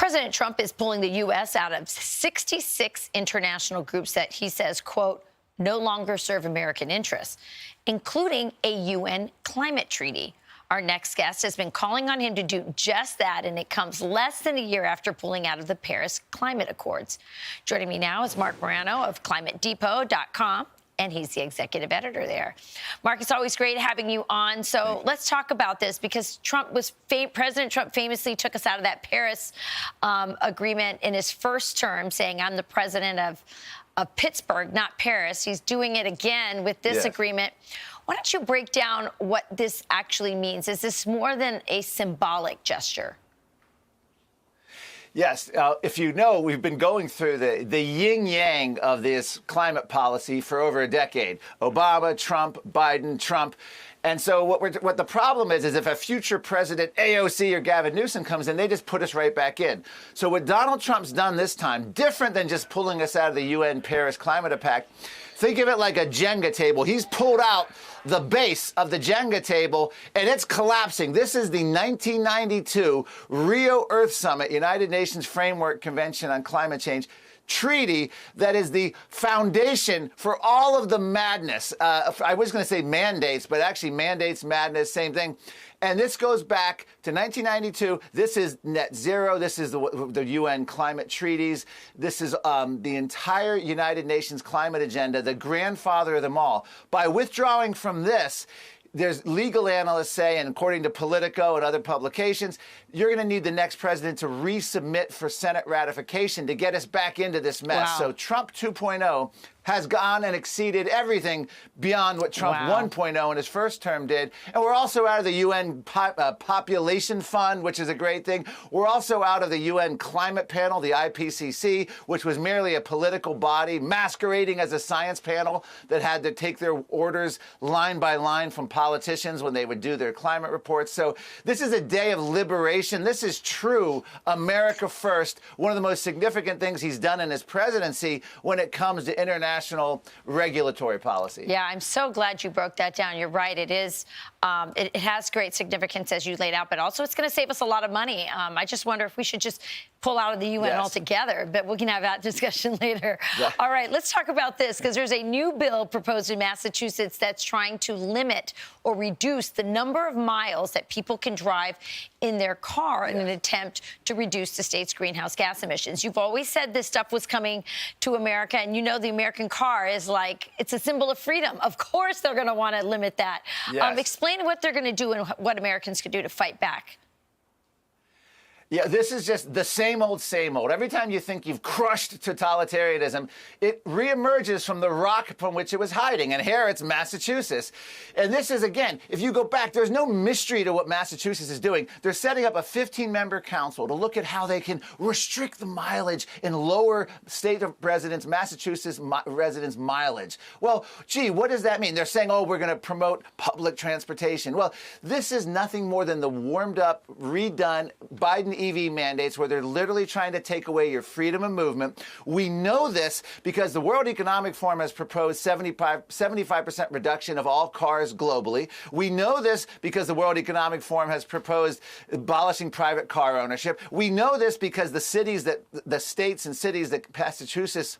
President Trump is pulling the U.S. out of 66 international groups that he says, quote, no longer serve American interests, including a UN climate treaty. Our next guest has been calling on him to do just that, and it comes less than a year after pulling out of the Paris Climate Accords. Joining me now is Mark Morano of ClimateDepot.com, and he's the executive editor there. Mark, it's always great having you on. So let's talk about this, because President Trump famously took us out of that Paris agreement in his first term, saying, I'm the president of Pittsburgh, not Paris. He's doing it again with this agreement. Why don't you break down what this actually means? Is this more than a symbolic gesture? Yes. If you know, we've been going through the yin-yang of this climate policy for over a decade. Obama, Trump, Biden, Trump. And so what the problem is if a future president, AOC or Gavin Newsom comes in, they just put us right back in. So what Donald Trump's done this time, different than just pulling us out of the UN Paris Climate Pact, think of it like a Jenga table. He's pulled out the base of the Jenga table, and it's collapsing. This is the 1992 Rio Earth Summit, United Nations Framework Convention on Climate Change treaty that is the foundation for all of the madness. I was going to say mandates, but actually mandates, madness, same thing. And this goes back to 1992. This is net zero. This is the UN climate treaties. This is the entire United Nations climate agenda, the grandfather of them all. By withdrawing from this, there's legal analysts say, and according to Politico and other publications, you're going to need the next president to resubmit for Senate ratification to get us back into this mess. Wow. So Trump 2.0 has gone and exceeded everything beyond what Trump 1.0 in his first term did. And we're also out of the UN Population Fund, which is a great thing. We're also out of the UN Climate Panel, the IPCC, which was merely a political body masquerading as a science panel that had to take their orders line by line from politicians when they would do their climate reports. So this is a day of liberation. This is true America first. One of the most significant things he's done in his presidency when it comes to international regulatory policy. Yeah, I'm so glad you broke that down. You're right. It is. It has great significance, as you laid out, but also it's going to save us a lot of money. I just wonder if we should just pull out of the UN altogether, but we can have that discussion later. Yeah. All right, let's talk about this, because there's a new bill proposed in Massachusetts that's trying to limit or reduce the number of miles that people can drive in their car in an attempt to reduce the state's greenhouse gas emissions. You've always said this stuff was coming to America, and you know the American car is like, it's a symbol of freedom. Of course they're going to want to limit that. Yes. Explain what they're going to do and what Americans could do to fight back. Yeah, this is just the same old, same old. Every time you think you've crushed totalitarianism, it reemerges from the rock from which it was hiding. And here it's Massachusetts. And this is, again, if you go back, there's no mystery to what Massachusetts is doing. They're setting up a 15-member council to look at how they can restrict the mileage in lower state of residents, Massachusetts residents' mileage. Well, gee, what does that mean? They're saying, oh, we're going to promote public transportation. Well, this is nothing more than the warmed up, redone Biden EV mandates, where they're literally trying to take away your freedom of movement. We know this because the World Economic Forum has proposed 75% reduction of all cars globally. We know this because the World Economic Forum has proposed abolishing private car ownership. We know this because the states and cities that Massachusetts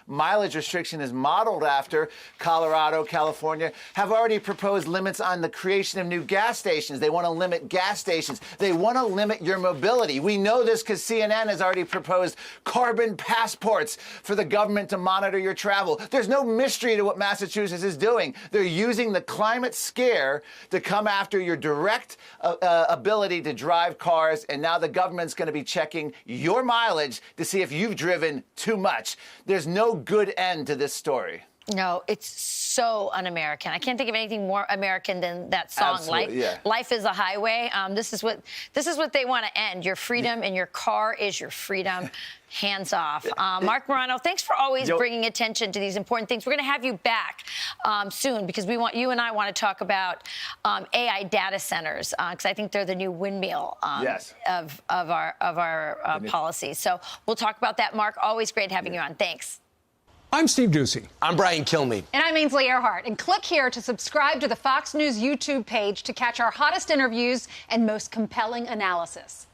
mileage restriction is modeled after, Colorado, California, have already proposed limits on the creation of new gas stations. They want to limit gas stations. They want to limit your mobility. We know this because CNN has already proposed carbon passports for the government to monitor your travel. There's no mystery to what Massachusetts is doing. They're using the climate scare to come after your direct ability to drive cars, and now the government's going to be checking your mileage to see if you've driven too much. There's no good end to this story. No, it's so un-American. I can't think of anything more American than that song. Absolutely, Life is a highway. This is what they want to end. Your freedom in your car is your freedom. Hands off. Mark Morano, thanks for always bringing attention to these important things. We're going to have you back soon, because you and I want to talk about AI data centers, because I think they're the new windmill of our policy. So we'll talk about that. Mark, always great having you on. Thanks. I'm Steve Doocy. I'm Brian Kilmeade. And I'm Ainsley Earhart. And click here to subscribe to the Fox News YouTube page to catch our hottest interviews and most compelling analysis.